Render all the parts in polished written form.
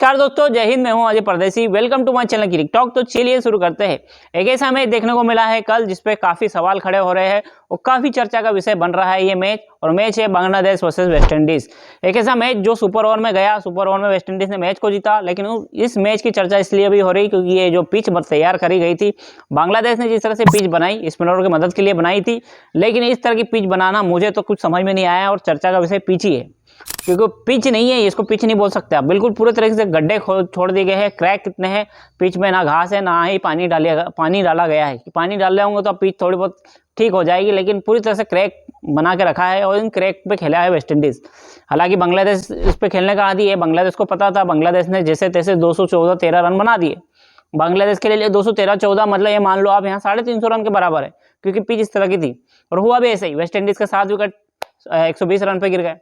नमस्कार दोस्तों, जय हिंद। मैं हूं Ajay Pardesi. Welcome to my channel cricket talk. तो चलिए शुरू करते हैं। एक ऐसा मैच देखने को मिला है कल जिसपे काफी सवाल खड़े हो रहे हैं और काफी चर्चा का विषय बन रहा है ये मैच। और मैच है बांग्लादेश वर्सेस वेस्ट इंडीज। एक ऐसा मैच जो सुपर ओवर में गया। सुपर ओवर में वेस्ट इंडीज ने मैच को जीता, लेकिन इस मैच की चर्चा इसलिए भी हो रही क्योंकि ये जो पिच तैयार करी गई थी, बांग्लादेश ने जिस तरह से पिच बनाई स्पिनरों की मदद के लिए बनाई थी, लेकिन इस तरह की पिच बनाना मुझे तो कुछ समझ में नहीं आया। और चर्चा का विषय पिच ही है, क्योंकि पिच नहीं है, इसको पिच नहीं बोल सकते आप। बिल्कुल पूरे तरीके से गड्ढे छोड़ दिए गए हैं। क्रैक कितने हैं पिच में, ना घास है ना ही पानी डाला गया है। पानी डाल रहे होंगे तो पिच थोड़ी बहुत ठीक हो जाएगी, लेकिन पूरी तरह से क्रैक बना के रखा है और इन क्रैक पे खेला है वेस्ट इंडीज। हालांकि बांग्लादेश इस पे खेलने का आदी है। बांग्लादेश को पता था, बांग्लादेश ने जैसे तैसे 214-13 रन बना दिए। बांग्लादेश के लिए 213-14 मतलब ये मान लो आप यहाँ 350 रन के बराबर है, क्योंकि पिच इस तरह की थी। और हुआ भी ऐसे ही। वेस्ट इंडीज के 7 विकेट 120 रन पे गिर गए।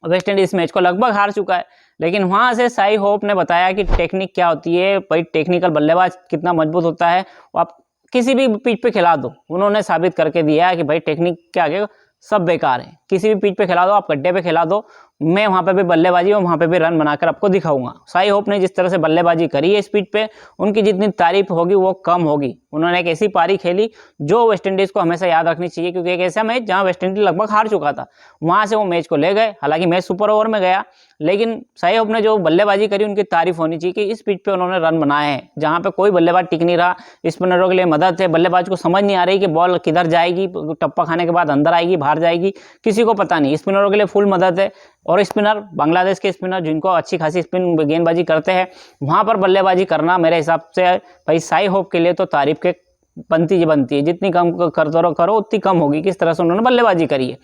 वेस्ट इंडीज मैच को लगभग हार चुका है, लेकिन वहां से शाई होप ने बताया कि टेक्निक क्या होती है, भाई टेक्निकल बल्लेबाज कितना मजबूत होता है, आप किसी भी पिच पे खिला दो। उन्होंने साबित करके दिया कि भाई टेक्निक के आगे सब बेकार है। किसी भी पिच पे खिला दो, आप गड्ढे पे खिला दो, मैं वहां पे भी बल्लेबाजी और वहां पे भी रन बनाकर आपको दिखाऊंगा। शाई होप ने जिस तरह से बल्लेबाजी करी है इस पिच पे, उनकी जितनी तारीफ होगी वो कम होगी। उन्होंने एक ऐसी पारी खेली जो वेस्ट इंडीज को हमेशा याद रखनी चाहिए, क्योंकि एक ऐसा मैच जहां वेस्ट इंडीज लगभग हार चुका था, वहां से वो मैच को ले गए। हालांकि मैच सुपर ओवर में गया, लेकिन शाई होप ने जो बल्लेबाजी करी उनकी तारीफ होनी चाहिए कि इस पिच पे उन्होंने रन बनाए हैं, जहां पे कोई बल्लेबाज टिक नहीं रहा। स्पिनरों के लिए मदद है, बल्लेबाज को समझ नहीं आ रही कि बॉल किधर जाएगी, टप्पा खाने के बाद अंदर आएगी बाहर जाएगी, किसी को पता नहीं। स्पिनरों के लिए फुल मदद है। और स्पिनर, बांग्लादेश के स्पिनर जिनको अच्छी खासी स्पिन गेंदबाजी करते हैं, वहां पर बल्लेबाजी करना मेरे हिसाब से भाई शाई होप के लिए तो तारीफ के बनती है। जितनी कम करो उतनी कम होगी, किस तरह से उन्होंने बल्लेबाजी करी है।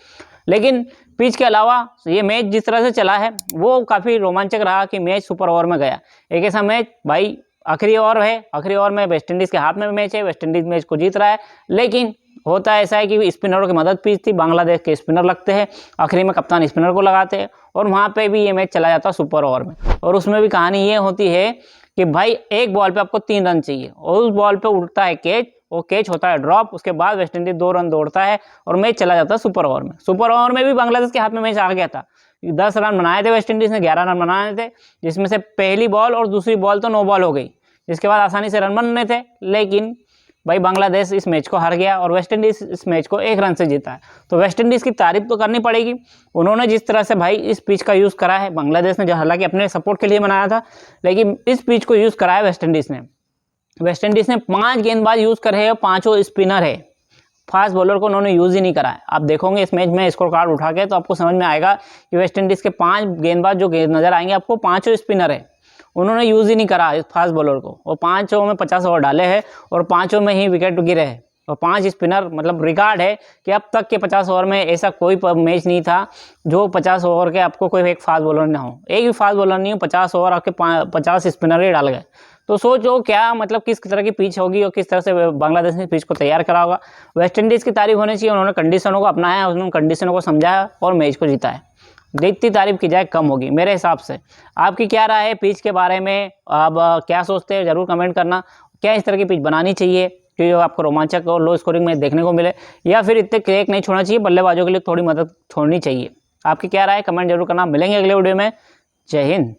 लेकिन पिच के अलावा ये मैच जिस तरह से चला है वो काफ़ी रोमांचक रहा कि मैच सुपर ओवर में गया। एक ऐसा मैच भाई आखिरी ओवर है, आखिरी ओवर में वेस्ट इंडीज़ के हाथ में मैच है, वेस्ट इंडीज़ मैच को जीत रहा है। लेकिन होता ऐसा है कि स्पिनरों की मदद पिच थी, बांग्लादेश के स्पिनर लगते हैं, आखिरी में कप्तान स्पिनर को लगाते हैं, और वहाँ पे भी ये मैच चला जाता सुपर ओवर में। और उसमें भी कहानी ये होती है कि भाई एक बॉल पे आपको 3 रन चाहिए और उस बॉल पे उड़ता है कैच, वो कैच होता है ड्रॉप, उसके बाद वेस्ट इंडीज 2 रन दौड़ता है और मैच चला जाता है सुपर ओवर में। सुपर ओवर में भी बांग्लादेश के हाथ में मैच आ गया था। 10 रन बनाए थे वेस्ट इंडीज ने, 11 रन बनाए थे, जिसमें से पहली बॉल और दूसरी बॉल तो नो बॉल हो गई, जिसके बाद आसानी से रन बनने थे। लेकिन भाई बांग्लादेश इस मैच को हार गया और वेस्ट इंडीज इस मैच को 1 रन से जीता है। तो वेस्ट इंडीज की तारीफ तो करनी पड़ेगी। उन्होंने जिस तरह से भाई इस पिच का यूज़ करा है, बांग्लादेश ने जो हालांकि अपने सपोर्ट के लिए बनाया था, लेकिन इस पिच को यूज़ करा है वेस्ट इंडीज ने। वेस्ट इंडीज ने 5 गेंदबाज यूज़ करे हैं, 5 स्पिनर है। फास्ट बॉलर को उन्होंने यूज़ ही नहीं करा है। आप देखोगे इस मैच में स्कोर कार्ड उठा के तो आपको समझ में आएगा कि वेस्ट इंडीज़ के 5 गेंदबाज जो नजर आएंगे आपको, 5 स्पिनर है। उन्होंने यूज़ ही नहीं करा इस फास्ट बॉलर को, और 5 में 50 ओवर डाले हैं और 5 में ही विकेट गिरे हैं। और 5 स्पिनर मतलब रिकॉर्ड है कि अब तक के 50 ओवर में ऐसा कोई मैच नहीं था जो 50 ओवर के आपको कोई एक फास्ट बॉलर ना हो। एक भी फास्ट बॉलर नहीं हो, 50 ओवर आपके 50 स्पिनर ही डाल गए। तो सोचो क्या मतलब किस तरह की पिच होगी और किस तरह से बांग्लादेश ने पिच को तैयार करा होगा। वेस्ट इंडीज़ की तारीफ होनी चाहिए, उन्होंने कंडीशनों को अपनाया, उन्होंने कंडीशनों को समझाया और मैच को जीता है। जितनी तारीफ की जाए कम होगी मेरे हिसाब से। आपकी क्या राय है पिच के बारे में? आप क्या सोचते हैं ज़रूर कमेंट करना। क्या इस तरह की पिच बनानी चाहिए कि जो आपको रोमांचक और लो स्कोरिंग में देखने को मिले, या फिर इतने क्रैक नहीं छोड़ना चाहिए, बल्लेबाजों के लिए थोड़ी मदद छोड़नी चाहिए? आपकी क्या राय है कमेंट जरूर करना। मिलेंगे अगले वीडियो में। जय हिंद।